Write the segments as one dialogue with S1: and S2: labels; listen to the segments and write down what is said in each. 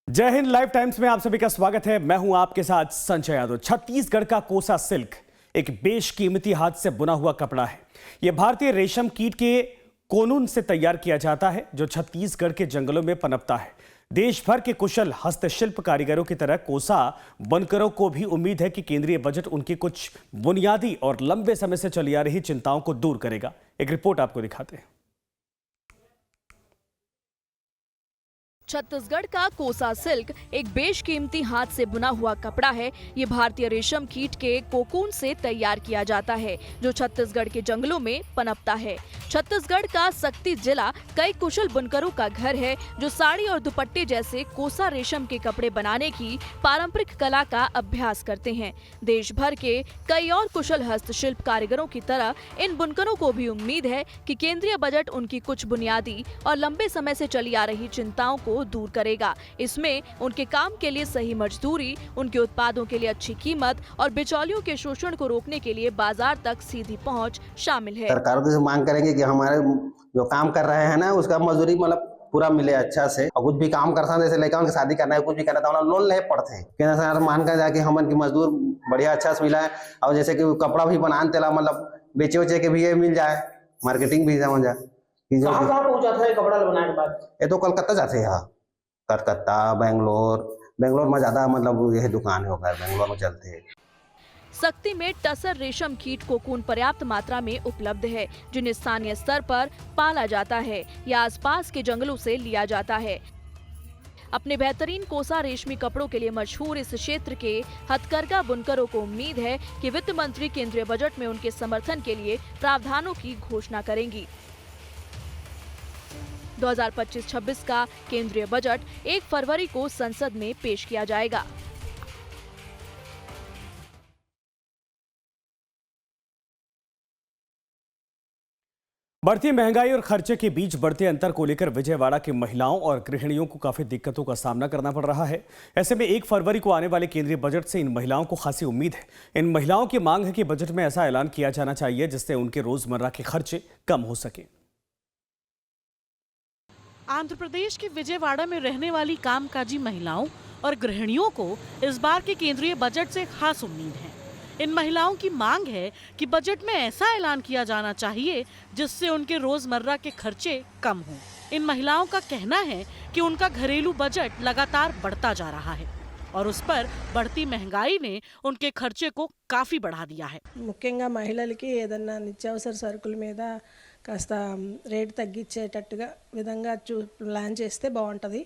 S1: जय Hind. Live times में आप सभी का स्वागत है। मैं हूं आपके साथ संजय यादव। छत्तीसगढ़ का कोसा सिल्क एक बेशकीमती हाथ से बुना हुआ कपड़ा है। यह भारतीय रेशम कीट के कोकून से तैयार किया जाता है जो छत्तीसगढ़ के जंगलों में पनपता है। देश भर के कुशल हस्तशिल्प कारीगरों की तरह कोसा बुनकरों को भी उम्मीद है कि केंद्रीय बजट उनकी कुछ बुनियादी और लंबे समय से चली आ रही चिंताओं को दूर करेगा। एक रिपोर्ट आपको दिखाते हैं।
S2: छत्तीसगढ़ का कोसा सिल्क एक बेशकीमती हाथ से बुना हुआ कपड़ा है। ये भारतीय रेशम कीट के कोकून से तैयार किया जाता है जो छत्तीसगढ़ के जंगलों में पनपता है। छत्तीसगढ़ का सक्ती जिला कई कुशल बुनकरों का घर है जो साड़ी और दुपट्टे जैसे कोसा रेशम के कपड़े बनाने की पारंपरिक कला का अभ्यास करते हैं। देश भर के कई और कुशल हस्तशिल्प कारीगरों की तरह इन बुनकरों को भी उम्मीद है कि केंद्रीय बजट उनकी कुछ बुनियादी और लंबे समय से चली आ रही चिंताओं को दूर करेगा। इसमें उनके काम के लिए सही मजदूरी, उनके उत्पादों के लिए अच्छी कीमत और बिचौलियों के शोषण को रोकने के लिए बाजार तक सीधी पहुंच शामिल है।
S3: सरकार से मांग करेंगे कि हमारे जो काम कर रहे हैं ना उसका मजदूरी मतलब पूरा मिले अच्छा से, और कुछ भी काम करता है जैसे लड़का उनकी शादी करना है, कुछ भी करना था लोन ले पड़ते हैं। केंद्र सरकार मान कर जाके हमन की मजदूर बढ़िया अच्छा से मिला है, और जैसे कि कपड़ा भी बनाने तेला मतलब बेचे उचे के भी ये मिल जाए, मार्केटिंग भी समझ जाए।
S4: कहाँ पहुँचाता है कपड़ा बनाने के बाद?
S3: ये तो कलकत्ता जाते हैं, कलकत्ता, बेंगलोर में ज्यादा मतलब यह दुकान है होकर बेंगलोर में चलते हैं।
S2: सक्ती में टसर रेशम कीट कोकून पर्याप्त मात्रा में उपलब्ध है जिन्हें स्थानीय स्तर पर पाला जाता है या आसपास के जंगलों से लिया जाता है। अपने बेहतरीन कोसा रेशमी कपड़ों के लिए मशहूर इस क्षेत्र के हथकरघा बुनकरों को उम्मीद है कि वित्त मंत्री केंद्रीय बजट में उनके समर्थन के लिए प्रावधानों की घोषणा करेंगी। 2025-26 का केंद्रीय बजट 1 फरवरी को संसद में पेश किया जाएगा।
S1: बढ़ती महंगाई और खर्चे के बीच बढ़ते अंतर को लेकर विजयवाड़ा की महिलाओं और गृहिणियों को काफी दिक्कतों का सामना करना पड़ रहा है। ऐसे में 1 फरवरी को आने वाले केंद्रीय बजट से इन महिलाओं को खासी उम्मीद है। इन महिलाओं की मांग है कि बजट में ऐसा ऐलान किया जाना चाहिए जिससे उनके रोजमर्रा के खर्चे कम हो सके।
S5: आंध्र प्रदेश के विजयवाड़ा में रहने वाली कामकाजी महिलाओं और गृहिणियों को इस बार के केंद्रीय बजट से खास उम्मीद है। इन महिलाओं की मांग है कि बजट में ऐसा ऐलान किया जाना चाहिए जिससे उनके रोजमर्रा के खर्चे कम हों। इन महिलाओं का कहना है कि उनका घरेलू बजट लगातार बढ़ता जा रहा है और उस पर बढ़ती महंगाई ने उनके खर्चे को काफी बढ़ा दिया है।
S6: ముఖ్యంగా మహిళలకి ఏదన్నా నిత్యావసర సరుకుల మీద కాస్త రేట్ తగ్గించేటట్టుగా విధంగా ప్లాన్ చేస్తే బాగుంటది।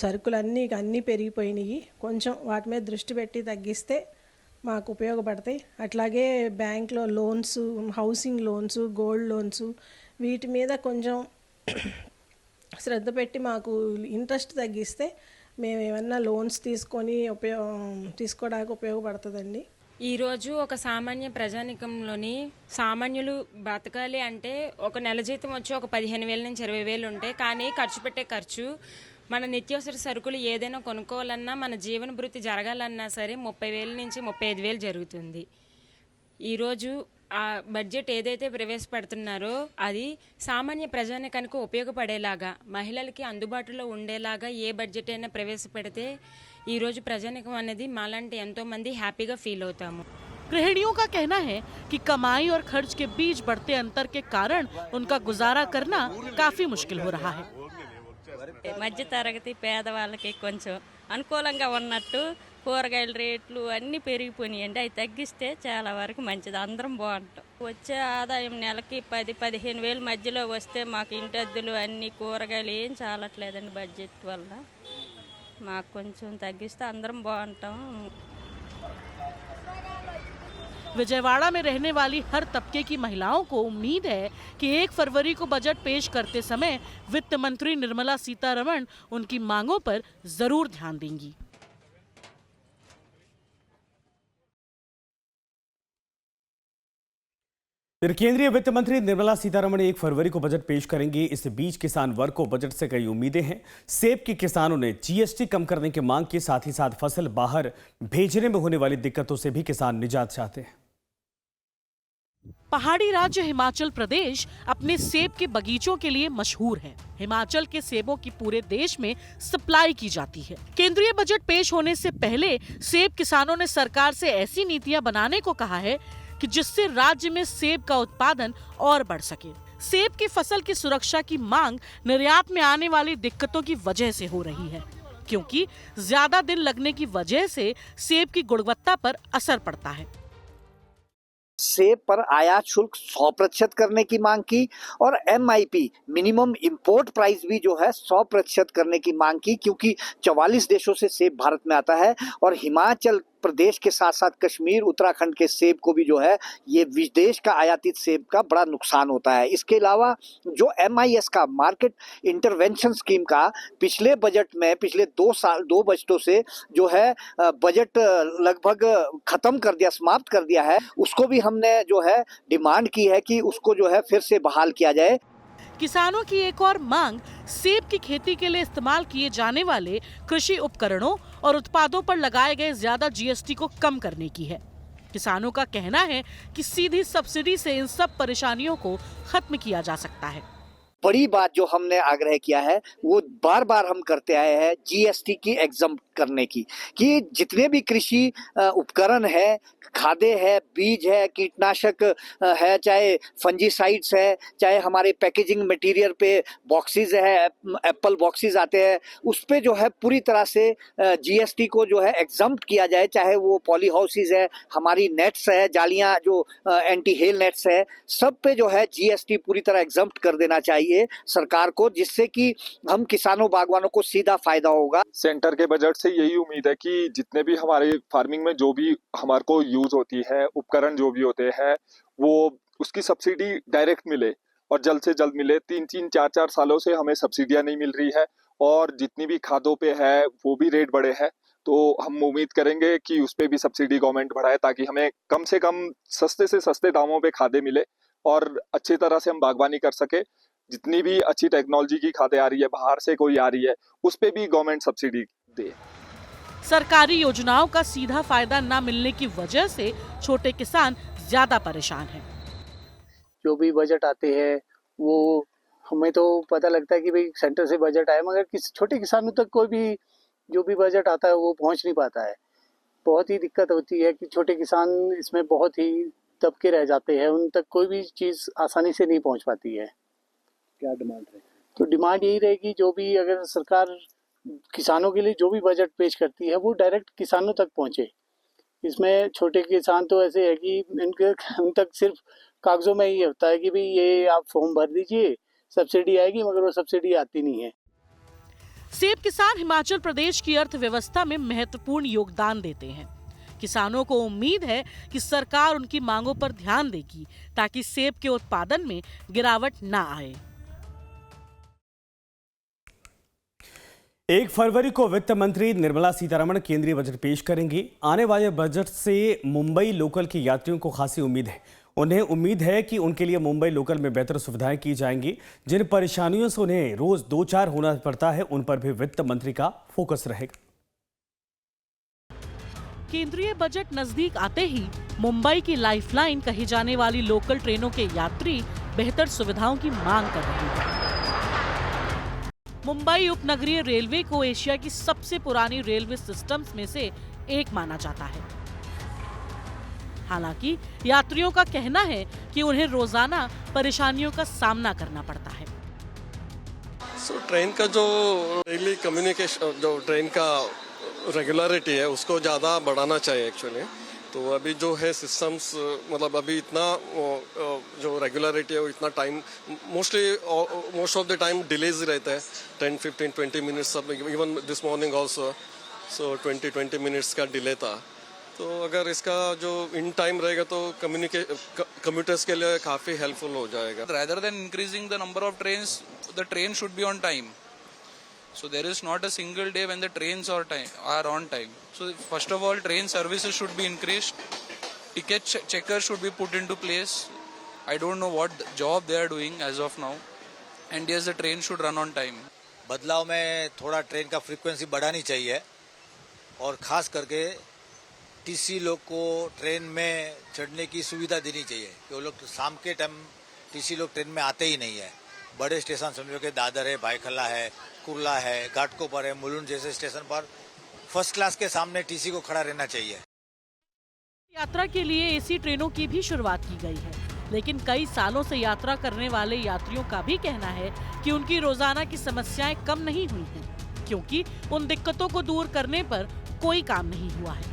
S6: సరుకులన్నీ పెరిగిపోయినాయి, కొంచెం వాటి మీద దృష్టి పెట్టి తగ్గిస్తే మాకు ఉపయోగపడతాయి। అట్లాగే బ్యాంక్లో loans, housing loans, gold loans వీటి మీద కొంచెం శ్రద్ధ పెట్టి మాకు ఇంట్రెస్ట్ తగ్గిస్తే మేము ఏమన్నా లోన్స్ తీసుకోవడానికి ఉపయోగపడుతుందండి।
S7: ఈరోజు ఒక సామాన్య ప్రజానికంలోని సామాన్యులు బ్రతకాలి అంటే ఒక నెల జీతం వచ్చి ఒక 15,000 నుంచి 20,000 ఉంటాయి, కానీ ఖర్చు పెట్టే ఖర్చు మన నిత్యావసర సరుకులు ఏదైనా కొనుక్కోవాలన్నా మన జీవన భృతి జరగాలన్నా సరే 30,000 నుంచి 35,000 జరుగుతుంది। ఈరోజు ఆ బడ్జెట్ ఏదైతే ప్రవేశపెడుతున్నారో అది సామాన్య ప్రజానికానికి ఉపయోగపడేలాగా, మహిళలకి అందుబాటులో ఉండేలాగా ఏ బడ్జెట్ అయినా ప్రవేశపెడితే ఈరోజు ప్రజానికం అనేది మాలాంటి ఎంతో మంది హ్యాపీగా ఫీల్ అవుతాము।
S5: गृहिणियों का कहना है कि कमाई और खर्च के बीच बढ़ते अंतर के कारण उनका गुजारा करना काफी मुश्किल हो रहा है।
S8: మధ్య తరగతి పేదవాళ్ళకి కొంచెం అనుకూలంగా ఉన్నట్టు కూరగాయల రేట్లు అన్నీ పెరిగిపోయినాయండి, అవి తగ్గిస్తే చాలా వరకు మంచిది, అందరం బాగుంటాం। వచ్చే ఆదాయం నెలకి 10-15 వేల మధ్యలో వస్తే మాకు ఇంటి అద్దెలు అన్ని కూరగాయలు ఏం చాలట్లేదండి, బడ్జెట్ వల్ల మాకు కొంచెం తగ్గిస్తే అందరం బాగుంటాం।
S5: विजयवाड़ा में रहने वाली हर तबके की महिलाओं को उम्मीद है कि 1 फरवरी को बजट पेश करते समय वित्त मंत्री निर्मला सीतारमण उनकी मांगों पर जरूर ध्यान देंगी।
S1: केंद्रीय वित्त मंत्री निर्मला सीतारमण 1 फरवरी को बजट पेश करेंगी। इस बीच किसान वर्ग को बजट से कई उम्मीदें हैं। सेब के किसानों ने जीएसटी कम करने की मांग की, साथ ही साथ फसल बाहर भेजने में होने वाली दिक्कतों से भी किसान निजात चाहते हैं।
S5: पहाड़ी राज्य हिमाचल प्रदेश अपने सेब के बगीचों के लिए मशहूर है। हिमाचल के सेबों की पूरे देश में सप्लाई की जाती है। केंद्रीय बजट पेश होने से पहले सेब किसानों ने सरकार से ऐसी नीतियां बनाने को कहा है कि जिससे राज्य में सेब का उत्पादन और बढ़ सके। सेब की फसल की सुरक्षा की मांग निर्यात में आने वाली दिक्कतों की वजह से हो रही है, क्योंकि ज्यादा दिन लगने की वजह से सेब की गुणवत्ता पर असर पड़ता है।
S9: सेब पर आयात शुल्क 100% करने की मांग की और MIP मिनिमम इंपोर्ट प्राइस भी जो है 100% करने की मांग की, क्योंकि 44 देशों से सेब भारत में आता है और हिमाचल प्रदेश के साथ साथ कश्मीर, उत्तराखंड के सेब को भी जो है ये विदेश का आयातित सेब का बड़ा नुकसान होता है। इसके अलावा जो MIS का मार्केट इंटरवेंशन स्कीम का पिछले बजट में पिछले 2 बजटों से जो है बजट लगभग खत्म कर दिया, समाप्त कर दिया है, उसको भी हमने जो है डिमांड की है कि उसको जो है फिर से बहाल किया जाए।
S5: किसानों की एक और मांग सेब की खेती के लिए इस्तेमाल किए जाने वाले कृषि उपकरणों और उत्पादों पर लगाए गए ज्यादा GST को कम करने की है। किसानों का कहना है कि सीधी सब्सिडी से इन सब परेशानियों को खत्म किया जा सकता है।
S9: बड़ी बात जो हमने आग्रह किया है वो बार बार हम करते आए हैं GST की एग्जम्प्ट करने की, कि जितने भी कृषि उपकरण है, खादें है, बीज है, कीटनाशक है, चाहे फंजीसाइड्स है, चाहे हमारे पैकेजिंग मटेरियल पे बॉक्सेस है, एप्पल बॉक्सेस आते हैं, उस पे जो है पूरी तरह से GST को जो है एग्जम्प्ट किया जाए। चाहे वो पॉली हाउसेस है, हमारी नेट्स है, जालियां जो एंटी हेल नेट्स है, सब पे जो है GST पूरी तरह एग्जम्प्ट कर देना चाहिए सरकार को, जिससे कि हम किसानों बागवानों को सीधा फायदा होगा।
S10: सेंटर के बजट से यही उम्मीद है कि जितने भी हमारे फार्मिंग में जो भी हमारे को यूज होती है, उपकरण जो भी होते हैं, वो उसकी सब्सिडी डायरेक्ट मिले और जल्द से जल्द मिले। 3-3, 4-4 सालों से हमें सब्सिडियां नहीं मिल रही है और जितनी भी खादों पे है वो भी रेट बढ़े हैं, तो हम उम्मीद करेंगे कि उस पे भी सब्सिडी गवर्नमेंट बढ़ाए ताकि हमें कम से कम सस्ते से सस्ते दामों पे खादें मिले और अच्छी तरह से हम बागवानी कर सके। जितनी भी अच्छी टेक्नोलॉजी की खादें आ रही है, बाहर से कोई आ रही है, उस पे भी गवर्नमेंट सब्सिडी दे।
S5: सरकारी योजनाओं का सीधा फायदा न मिलने की वजह से छोटे किसान ज्यादा परेशान हैं।
S11: जो भी बजट आते हैं वो हमें तो पता लगता है कि भाई सेंटर से बजट आए, मगर किसी छोटे किसानों तक कोई भी जो भी बजट आता है वो पहुंच नहीं पाता है। बहुत ही दिक्कत होती है कि छोटे किसान इसमें बहुत ही दबके रह जाते हैं, उन तक कोई भी चीज़ आसानी से नहीं पहुंच पाती है। क्या डिमांड है? तो डिमांड यही रहेगी, जो भी अगर सरकार किसानों के लिए जो भी बजट पेश करती है वो डायरेक्ट किसानों तक पहुंचे। इसमें छोटे किसान तो ऐसे है कि उन तक सिर्फ कागजों में ही होता है कि भाई ये आप फॉर्म भर दीजिए, सब्सिडी आएगी, मगर वो सब्सिडी आती नहीं है।
S5: सेब किसान हिमाचल प्रदेश की अर्थव्यवस्था में महत्वपूर्ण योगदान देते हैं। किसानों को उम्मीद है कि सरकार उनकी मांगों पर ध्यान देगी ताकि सेब के उत्पादन में गिरावट न आए।
S1: 1 फरवरी को वित्त मंत्री निर्मला सीतारमण केंद्रीय बजट पेश करेंगी। आने वाले बजट से मुंबई लोकल के यात्रियों को खासी उम्मीद है। उन्हें उम्मीद है कि उनके लिए मुंबई लोकल में बेहतर सुविधाएं की जाएंगी। जिन परेशानियों से उन्हें रोज 2-4 होना पड़ता है, उन पर भी वित्त मंत्री का फोकस रहेगा।
S5: केंद्रीय बजट नजदीक आते ही मुंबई की लाइफलाइन कही जाने वाली लोकल ट्रेनों के यात्री बेहतर सुविधाओं की मांग कर रहे हैं। मुंबई उपनगरीय रेलवे को एशिया की सबसे पुरानी रेलवे सिस्टम्स में से एक माना जाता है। हालांकि यात्रियों का कहना है कि उन्हें रोजाना परेशानियों का सामना करना पड़ता है।
S12: ट्रेन का जो डेली कम्युनिकेशन, जो ट्रेन का रेगुलरिटी है उसको ज़्यादा बढ़ाना चाहिए एक्चुअली। तो अभी जो है सिस्टम्स, मतलब अभी इतना जो रेगुलरिटी है वो इतना time most of the time delays रहता है, 10, 15, 20 मिनट्स सब। Even this morning also 20 minutes का डिले था। तो अगर इसका जो इन टाइम रहेगा तो कम्यूटर्स के लिए काफ़ी हेल्पफुल हो जाएगा।
S13: Rather than increasing the number of trains, the train should be on time. So there is not a single day when the trains are on time. So first of all, train services should be increased. Ticket checkers should be put into place. I don't know what job they are doing as of now. And yes, the train should run on time.
S14: बदलाव में थोड़ा train का frequency बढ़ानी चाहिए और खास करके TC लोग को ट्रेन में चढ़ने की सुविधा देनी चाहिए कि वो लोग शाम के टाइम टीसी लोग ट्रेन में आते ही नहीं है। बड़े स्टेशन समझो कि दादर है, भाईखला है, कुर्ला है, घाटकोपर है, मुलुंड जैसे स्टेशन पर फर्स्ट क्लास के सामने टीसी को खड़ा रहना चाहिए।
S5: यात्रा के लिए एसी ट्रेनों की भी शुरुआत की गई है, लेकिन कई सालों से यात्रा करने वाले यात्रियों का भी कहना है कि उनकी रोजाना की समस्याएं कम नहीं हुई हैं, क्योंकि उन दिक्कतों को दूर करने पर कोई काम नहीं हुआ है।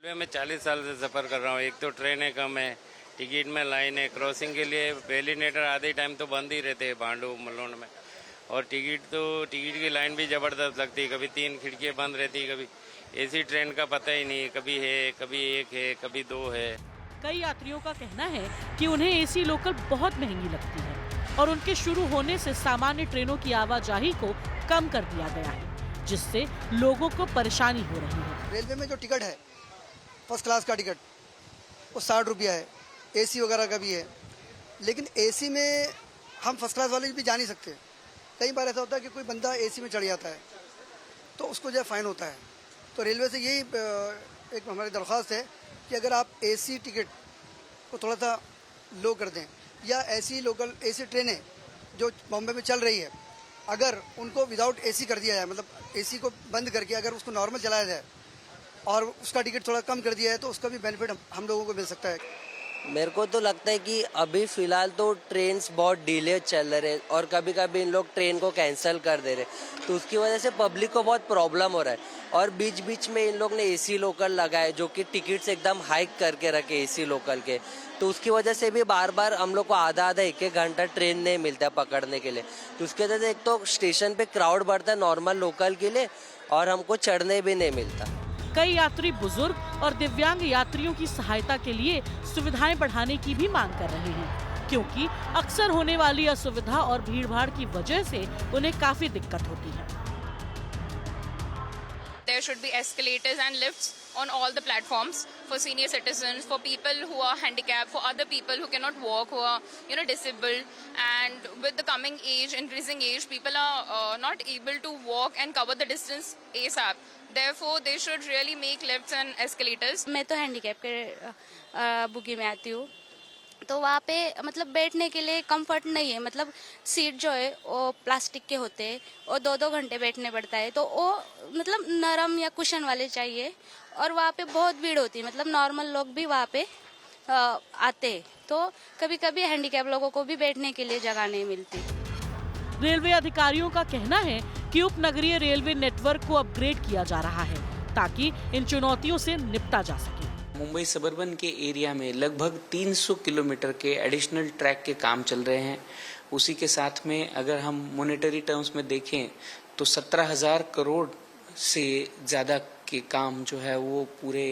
S15: रेलवे में 40 साल से सफर कर रहा हूँ। एक तो ट्रेनें कम है, टिकट में लाइन है, क्रॉसिंग के लिए वेलिनेटर आधे टाइम तो बंद ही रहते हैं भांडू मलोन में, और टिकट की लाइन भी जबरदस्त लगती है। कभी 3 खिड़कियाँ बंद रहती है, कभी एसी ट्रेन का पता ही नहीं, कभी है, कभी 1 है, कभी 2 है।
S5: कई यात्रियों का कहना है कि उन्हें एसी लोकल बहुत महंगी लगती है और उनके शुरू होने से सामान्य ट्रेनों की आवाजाही को कम कर दिया गया है, जिससे लोगों को परेशानी हो रही है।
S16: रेलवे में जो टिकट है फर्स्ट क्लास का टिकट वो 60 रुपया है, एसी वगैरह का भी है, लेकिन एसी में हम फर्स्ट क्लास वाले भी जा नहीं सकते। कई बार ऐसा होता है कि कोई बंदा एसी में चढ़ जाता है तो उसको जो है फाइन होता है। तो रेलवे से यही एक हमारी दरख्वास्त है कि अगर आप एसी टिकट को थोड़ा सा लो कर दें, या ऐसी लोकल एसी ट्रेनें जो बॉम्बे में चल रही है अगर उनको विदाउट एसी कर दिया जाए, मतलब एसी को बंद करके अगर उसको नॉर्मल चलाया जाए और उसका टिकट थोड़ा कम कर दिया है तो उसका भी बेनिफिट हम लोगों को मिल सकता है।
S17: मेरे को तो लगता है कि अभी फिलहाल तो ट्रेन्स बहुत डिले चल रहे हैं और कभी कभी इन लोग ट्रेन को कैंसिल कर दे रहे, तो उसकी वजह से पब्लिक को बहुत प्रॉब्लम हो रहा है। और बीच बीच में इन लोग ने एसी लोकल लगाए जो कि टिकट्स एकदम हाइक करके रखे एसी लोकल के, तो उसकी वजह से भी बार बार हम लोग को आधा 1-1 घंटा ट्रेन नहीं मिलता है पकड़ने के लिए। तो उसकी वजह से एक तो स्टेशन पे क्राउड बढ़ता है नॉर्मल लोकल के लिए और हमको चढ़ने भी नहीं मिलता।
S5: कई यात्री बुजुर्ग और दिव्यांग यात्रियों की सहायता के लिए सुविधाएं बढ़ाने की भी मांग कर रहे हैं, क्योंकि अक्सर होने वाली असुविधा और भीड़भाड़ की वजह से उन्हें काफी दिक्कत होती है।
S18: There should be escalators and lifts on all the platforms for senior citizens, for people who are handicapped, for other people who cannot walk, who are disabled. And with the coming age, increasing age, people are not able to walk and cover the distance ASAP. Therefore, they should really make lifts and escalators.
S19: मैं तो handicap के bookie में आती हूँ, तो वहाँ पे मतलब बैठने के लिए कंफर्ट नहीं है। मतलब सीट जो है वो प्लास्टिक के होते हैं और 2-2 घंटे बैठने पड़ता है, तो वो मतलब नरम या कुशन वाले चाहिए। और वहाँ पे बहुत भीड़ होती है, मतलब नॉर्मल लोग भी वहाँ पे आते हैं, तो कभी कभी हैंडीकैप लोगों को भी बैठने के लिए जगह नहीं मिलती।
S5: रेलवे अधिकारियों का कहना है कि उपनगरीय रेलवे नेटवर्क को अपग्रेड किया जा रहा है ताकि इन चुनौतियों से निपटा जा सके।
S20: मुंबई सबर्बन के एरिया में लगभग 300 किलोमीटर के एडिशनल ट्रैक के काम चल रहे हैं। उसी के साथ में अगर हम मॉनेटरी टर्म्स में देखें तो 17,000 करोड़ से ज़्यादा के काम जो है वो पूरे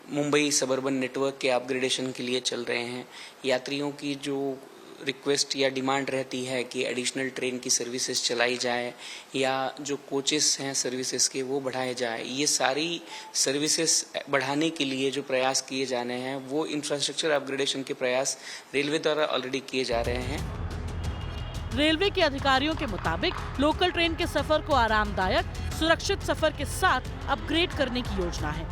S20: मुंबई सबर्बन नेटवर्क के अपग्रेडेशन के लिए चल रहे हैं। यात्रियों की जो रिक्वेस्ट या डिमांड रहती है कि एडिशनल ट्रेन की सर्विसेज चलाई जाए या जो कोचेस हैं सर्विसेज के वो बढ़ाए जाए, ये सारी सर्विसेज बढ़ाने के लिए जो प्रयास किए जाने हैं वो इंफ्रास्ट्रक्चर अपग्रेडेशन के प्रयास रेलवे द्वारा ऑलरेडी किए जा रहे हैं।
S5: रेलवे के अधिकारियों के मुताबिक लोकल ट्रेन के सफर को आरामदायक सुरक्षित सफर के साथ अपग्रेड करने की योजना है।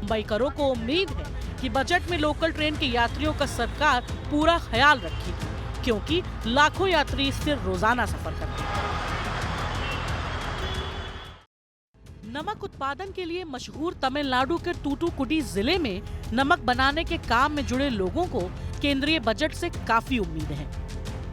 S5: मुंबईकरों को उम्मीद है कि बजट में लोकल ट्रेन के यात्रियों का सरकार पूरा ख्याल रखेगी, क्योंकि लाखों यात्री इससे रोजाना सफर करते हैं। नमक उत्पादन के लिए मशहूर तमिलनाडु के तूतुकुडी जिले में नमक बनाने के काम में जुड़े लोगों को केंद्रीय बजट से काफी उम्मीद है।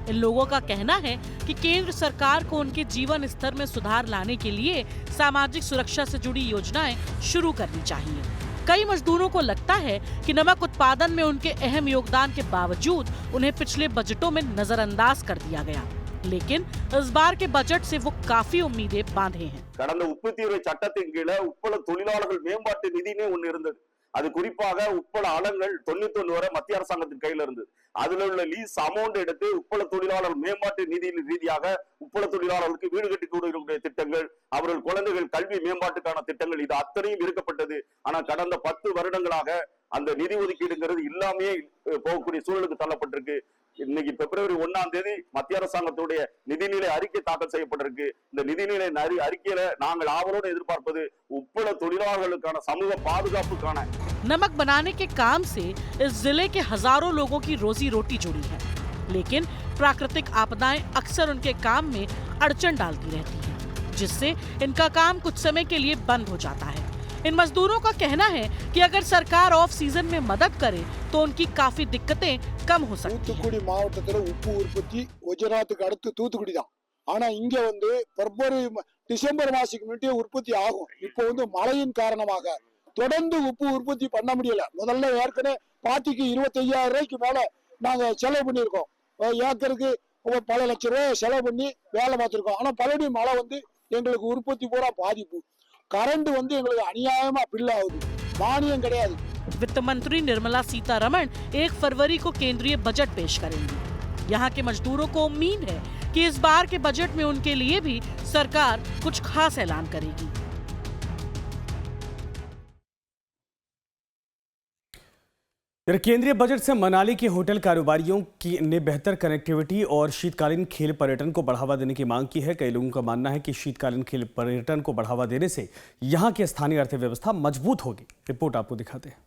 S5: इन लोगों का कहना है कि केंद्र सरकार को उनके जीवन स्तर में सुधार लाने के लिए सामाजिक सुरक्षा से जुड़ी योजनाएं शुरू करनी चाहिए। कई मजदूरों को लगता है कि नमक उत्पादन में उनके अहम योगदान के बावजूद उन्हें पिछले बजटों में नजरअंदाज कर दिया गया, लेकिन इस बार के बजट से वो काफी उम्मीदें बांधे हैं।
S21: கடந்த உற்பத்தி சட்டத்தின் கீழ உட்பட தொழிலாளர்கள் மேம்பாட்டு நிதினே ஒன்னு இருந்தது. அது குறிப்பாக உட்பட ஆளங்கள் 91 வரை மத்திய அரசாங்கத்தின் கையில இருந்தது. அதுல உள்ள லீஸ் அமௌண்ட் எடுத்து உட்பட தொழிலாளர் மேம்பாட்டு நிதி ரீதியாக உட்பட தொழிலாளர்களுக்கு வீடு கட்டி கொடுக்கக்கூடிய திட்டங்கள், அவர்கள் குழந்தைகள் கல்வி மேம்பாட்டுக்கான திட்டங்கள், இது அத்தனையும் இருக்கப்பட்டது. ஆனா கடந்த 10 வருடங்களாக அந்த நிதி ஒதுக்கீடுங்கிறது இல்லாமே போகக்கூடிய சூழலுக்கு தள்ளப்பட்டிருக்கு. இன்னைக்கு பிப்ரவரி 1ஆம் தேதி மத்திய அரசாங்கத்துடைய நிதிநிலை அறிக்கை தாக்கல் செய்யப்பட்டிருக்கு. இந்த நிதிநிலை அறிக்கையில நாங்கள் ஆவலோடு எதிர்பார்ப்பது உப்பள தொழிலாளர்களுக்கான சமூக பாதுகாப்புக்கான
S5: नमक बनाने के काम से इस जिले के हजारों लोगों की रोजी रोटी जुड़ी है, लेकिन प्राकृतिक आपदाएं अक्सर उनके काम में अड़चन डालती रहती हैं, जिससे इनका काम कुछ समय के लिए बंद हो जाता है। इन मजदूरों का कहना है कि अगर सरकार ऑफ सीजन में मदद करे तो उनकी काफी दिक्कतें कम हो सकती हैं।
S4: தூத்துக்குடி மாவட்டத்தில் உப்பு உற்பத்தி குஜராத்துக்கு அடுத்து தூத்துக்குடி தான். ஆனா இங்க பிப்ரவரி டிசம்பர் மாசத்துக்கு முன்னாடியே உற்பத்தி ஆகும். இப்போ மழையின் காரணமாக தொடர்ந்து உப்பு உற்பத்தி பண்ண முடியல. முதல்ல ஏற்கனவே பாத்திக்கு 25,000 ரூபாய்க்கு மேல நாங்க செலவு பண்ணியிருக்கோம். ஏக்கருக்கு பல லட்சம் ரூபாய் செலவு பண்ணி வேலை பார்த்திருக்கோம். ஆனா பலடி மழை எங்களுக்கு உற்பத்தி பூரா பாதிப்பு. கரண்ட் எங்களுக்கு அநியாயமா பில் ஆகுது. மானியம் கிடையாது.
S5: वित्त मंत्री निर्मला सीतारमण 1 फरवरी को केंद्रीय बजट पेश करेंगी। यहाँ के मजदूरों को उम्मीद है कि इस बार के बजट में उनके लिए भी सरकार कुछ खास ऐलान करेगी।
S1: केंद्रीय बजट से मनाली के होटल कारोबारियों ने बेहतर कनेक्टिविटी और शीतकालीन खेल पर्यटन को बढ़ावा देने की मांग की है। कई लोगों का मानना है कि शीतकालीन खेल पर्यटन को बढ़ावा देने से यहां की स्थानीय अर्थव्यवस्था मजबूत होगी। रिपोर्ट आपको दिखाते हैं।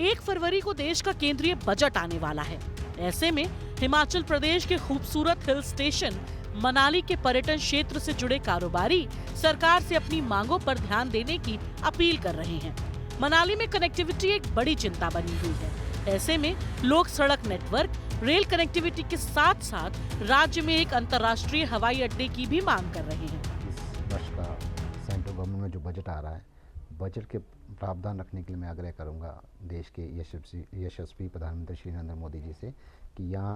S5: 1 फरवरी को देश का केंद्रीय बजट आने वाला है। ऐसे में हिमाचल प्रदेश के खूबसूरत हिल स्टेशन मनाली के पर्यटन क्षेत्र से जुड़े कारोबारी सरकार से अपनी मांगों पर ध्यान देने की अपील कर रहे हैं। मनाली में कनेक्टिविटी एक बड़ी चिंता बनी हुई है। ऐसे में लोग सड़क नेटवर्क, रेल कनेक्टिविटी के साथ साथ राज्य में एक अंतर्राष्ट्रीय हवाई अड्डे की भी मांग कर रहे हैं।
S22: इस वर्ष का सेंट्रल गवर्नमेंट में जो बजट आ रहा है, बजट के प्रावधान रखने के लिए मैं आग्रह करूंगा देश के यशस्वी प्रधानमंत्री श्री नरेंद्र मोदी जी से कि यहाँ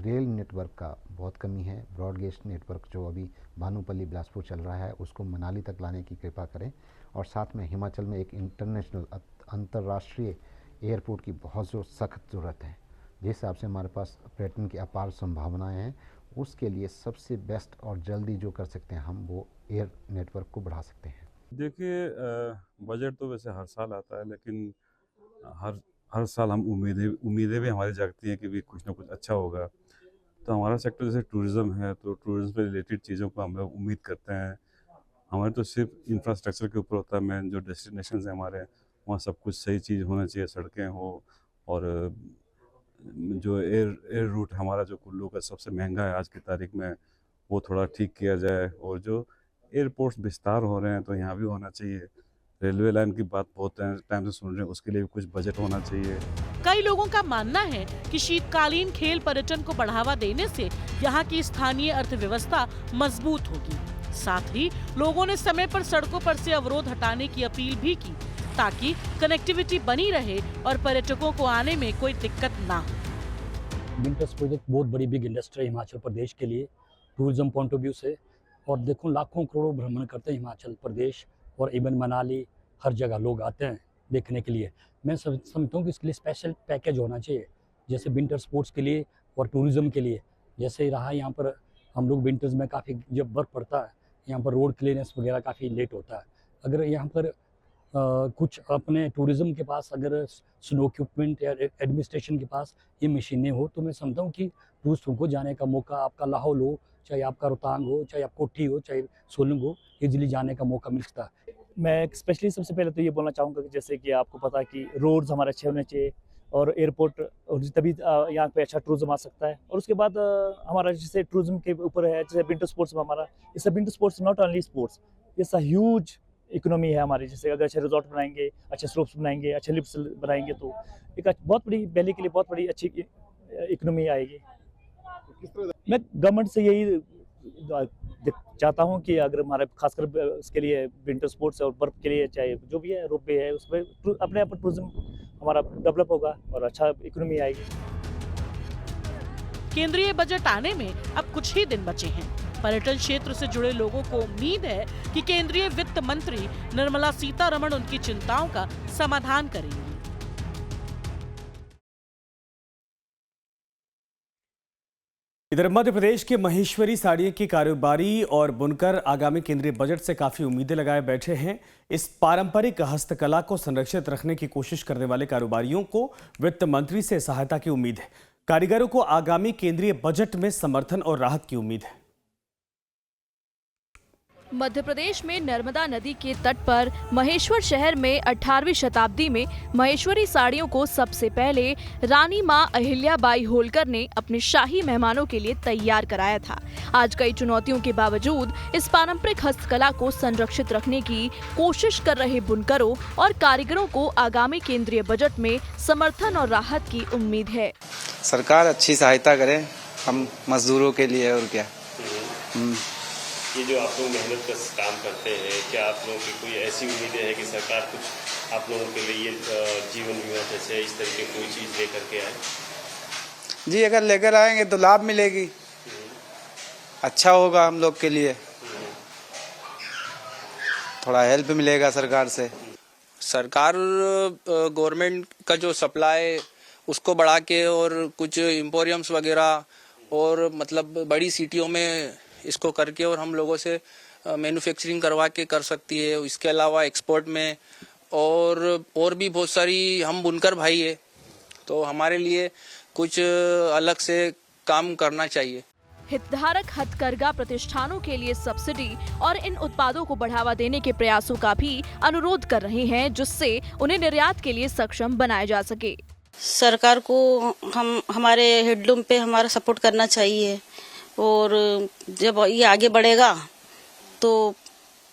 S22: रेल नेटवर्क का बहुत कमी है। ब्रॉडगेज नेटवर्क जो अभी भानुपल्ली बिलासपुर चल रहा है उसको मनाली तक लाने की कृपा करें, और साथ में हिमाचल में एक इंटरनेशनल अंतर्राष्ट्रीय एयरपोर्ट की बहुत सख्त ज़रूरत है। जिस हिसाब से हमारे पास पर्यटन की अपार संभावनाएं हैं, उसके लिए सबसे बेस्ट और जल्दी जो कर सकते हैं हम वो एयर नेटवर्क को बढ़ा सकते हैं।
S23: देखिए, बजट तो वैसे हर साल आता है, लेकिन हर साल हम उम्मीदें भी हमारी जागती हैं कि भी कुछ ना कुछ अच्छा होगा। तो हमारा सेक्टर जैसे टूरिज़्म है, तो टूरिज़्म से रिलेटेड चीज़ों को हम लोग उम्मीद करते हैं। हमारे तो सिर्फ इंफ्रास्ट्रक्चर के ऊपर होता है। मेन जो डेस्टिनेशन है हमारे, वहाँ सब कुछ सही चीज़ होना चाहिए, सड़कें हो, और जो एयर रूट हमारा जो कुल्लू का सबसे महंगा है आज की तारीख में, वो थोड़ा ठीक किया जाए। और जो एयरपोर्ट्स विस्तार हो रहे हैं तो यहाँ भी होना चाहिए। रेलवे लाइन की बात बहुत टाइम से सुन रहे हैं, उसके लिए भी कुछ बजट होना चाहिए।
S5: कई लोगों का मानना है कि शीतकालीन खेल पर्यटन को बढ़ावा देने से यहाँ की स्थानीय अर्थव्यवस्था मजबूत होगी। साथ ही लोगों ने समय पर सड़कों पर से अवरोध हटाने की अपील भी की, ताकि कनेक्टिविटी बनी रहे और पर्यटकों को आने में कोई दिक्कत ना हो।
S24: विंटर्स प्रोजेक्ट बहुत बड़ी बिग इंडस्ट्री है हिमाचल प्रदेश के लिए टूरिज्म पॉइंट ऑफ व्यू से, और देखो लाखों करोड़ों भ्रमण करते हैं हिमाचल प्रदेश और इवन मनाली, हर जगह लोग आते हैं देखने के लिए। मैं समझता हूँ कि इसके लिए स्पेशल पैकेज होना चाहिए, जैसे विंटर स्पोर्ट्स के लिए और टूरिज़्म के लिए। जैसे रहा यहाँ पर हम लोग विंटर्स में काफ़ी जब बर्फ़ पड़ता है, यहाँ पर रोड क्लीनेस वगैरह काफ़ी लेट होता है। अगर यहाँ पर कुछ अपने टूरिज़्म के पास अगर स्नो इक्विपमेंट या एडमिनिस्ट्रेशन के पास ये मशीनें हो, तो मैं समझता हूँ कि टूरिस्टों को जाने का मौका, आपका लाहौल हो, चाहे आपका रोहतांग हो, चाहे आप कोठी हो, चाहे सोलंग हो, इजीली जाने का मौका मिल सकता है।
S25: मैं स्पेशली सबसे पहले तो ये बोलना चाहूँगा कि जैसे कि आपको पता है कि रोड्स हमारे अच्छे होने चाहिए और एयरपोर्ट, और तभी यहाँ पे अच्छा टूरिज्म आ सकता है। और उसके बाद हमारा जैसे टूरिज्म के ऊपर है, जैसे विंटर स्पोर्ट्स में हमारा, इससे winter sports not only sports, it's a huge economy है हमारी। जैसे अगर अच्छे रिजॉर्ट बनाएंगे, अच्छे स्लोप्स बनाएंगे, अच्छे लिफ्ट्स बनाएंगे, तो एक बहुत बड़ी वैली के लिए बहुत बड़ी अच्छी इकोनॉमी आएगी। मैं गवर्नमेंट से यही चाहता हूँ कि अगर हमारे खासकर इसके लिए विंटर स्पोर्ट्स और बर्फ के लिए चाहे जो भी है, रोप वे है, उसमें अपने आप टूरिज्म हमारा डेवलप होगा और अच्छा इकोनॉमी आएगी।
S5: केंद्रीय बजट आने में अब कुछ ही दिन बचे हैं। पर्यटन क्षेत्र से जुड़े लोगों को उम्मीद है कि केंद्रीय वित्त मंत्री निर्मला सीतारमण उनकी चिंताओं का समाधान करेंगी।
S1: इधर मध्य प्रदेश के महेश्वरी साड़ियों की कारोबारी और बुनकर आगामी केंद्रीय बजट से काफी उम्मीदें लगाए बैठे हैं। इस पारंपरिक हस्तकला को संरक्षित रखने की कोशिश करने वाले कारोबारियों को वित्त मंत्री से सहायता की उम्मीद है। कारीगरों को आगामी केंद्रीय बजट में समर्थन और राहत की उम्मीद है।
S2: मध्य प्रदेश में नर्मदा नदी के तट पर महेश्वर शहर में 18वीं शताब्दी में महेश्वरी साड़ियों को सबसे पहले रानी मां अहिल्याबाई होलकर ने अपने शाही मेहमानों के लिए तैयार कराया था। आज कई चुनौतियों के बावजूद इस पारंपरिक हस्तकला को संरक्षित रखने की कोशिश कर रहे बुनकरों और कारीगरों को आगामी केंद्रीय बजट में समर्थन और राहत की उम्मीद है।
S3: सरकार अच्छी सहायता करे हम मजदूरों के लिए, और क्या।
S6: ये जो आप लोग मेहनत का काम करते हैं, क्या आप लोगों की कोई ऐसी उम्मीदें हैं कि सरकार कुछ आप लोगों के लिए ये जीवन बीमा जैसे इस तरह की कोई चीज़ लेकर के आए?
S3: जी अगर लेकर आएंगे तो लाभ मिलेगी, अच्छा होगा हम लोग के लिए, थोड़ा हेल्प मिलेगा सरकार से।
S13: सरकार गवर्नमेंट का जो सप्लाई उसको बढ़ा के और कुछ एम्पोरियम्स वगैरह और मतलब बड़ी सिटियों में इसको करके और हम लोगों से मैन्युफैक्चरिंग करवा के कर सकती है। इसके अलावा एक्सपोर्ट में और भी बहुत सारी, हम बुनकर भाई है तो हमारे लिए कुछ अलग से काम करना चाहिए।
S2: हितधारक हथकरघा प्रतिष्ठानों के लिए सब्सिडी और इन उत्पादों को बढ़ावा देने के प्रयासों का भी अनुरोध कर रहे हैं, जिससे उन्हें निर्यात के लिए सक्षम बनाया जा सके।
S7: सरकार को हमारे हैंडलूम पे हमारा सपोर्ट करना चाहिए और जब ये आगे बढ़ेगा तो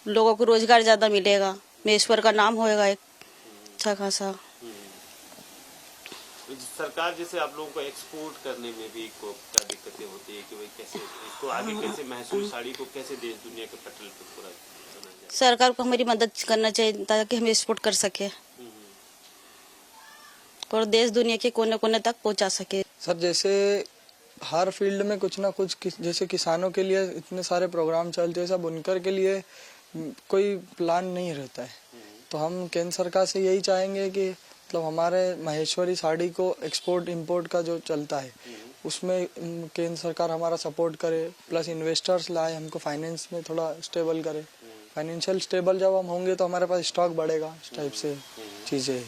S7: लोगों को रोजगार ज़्यादा मिलेगा, महेश्वर का नाम होएगा एक अच्छा खासा।
S6: सरकार जैसे आप लोगों को एक्सपोर्ट करने में भी क्या दिक्कतें होती है कि भाई कैसे इसको आगे कैसे महेश्वरी साड़ी को कैसे देश दुनिया के पटल पर पूरा बनाया जाए?
S7: सरकार को हमारी मदद करना चाहिए ताकि हम एक्सपोर्ट कर सके और देश दुनिया के कोने कोने तक पहुंचा सके।
S8: सर जैसे हर फील्ड में कुछ ना कुछ, जैसे किसानों के लिए इतने सारे प्रोग्राम चलते हैं, सब बुनकर के लिए कोई प्लान नहीं रहता है। तो हम केंद्र सरकार से यही चाहेंगे कि मतलब हमारे महेश्वरी साड़ी को एक्सपोर्ट इंपोर्ट का जो चलता है उसमें केंद्र सरकार हमारा सपोर्ट करे, प्लस इन्वेस्टर्स लाए, हमको फाइनेंस में थोड़ा स्टेबल करे। फाइनेंशियल स्टेबल जब हम होंगे तो हमारे पास स्टॉक बढ़ेगा, इस टाइप से चीज़ें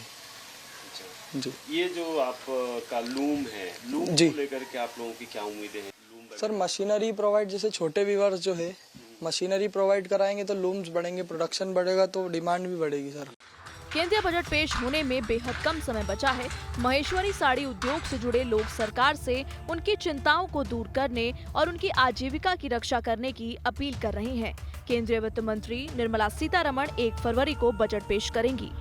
S8: जी।
S6: ये जो आपका लूम है, लूम को लेकर के आप लोगों की क्या उम्मीदें हैं?
S8: सर मशीनरी प्रोवाइड, जैसे छोटे व्यूअर्स जो है मशीनरी प्रोवाइड कराएंगे तो लूम्स बढ़ेंगे, प्रोडक्शन बढ़ेगा तो डिमांड भी बढ़ेगी। सर
S2: केंद्रीय बजट पेश होने में बेहद कम समय बचा है। महेश्वरी साड़ी उद्योग से जुड़े लोग सरकार से उनकी चिंताओं को दूर करने और उनकी आजीविका की रक्षा करने की अपील कर रहे हैं। केंद्रीय वित्त मंत्री निर्मला सीतारमण 1 फरवरी को बजट पेश करेंगी।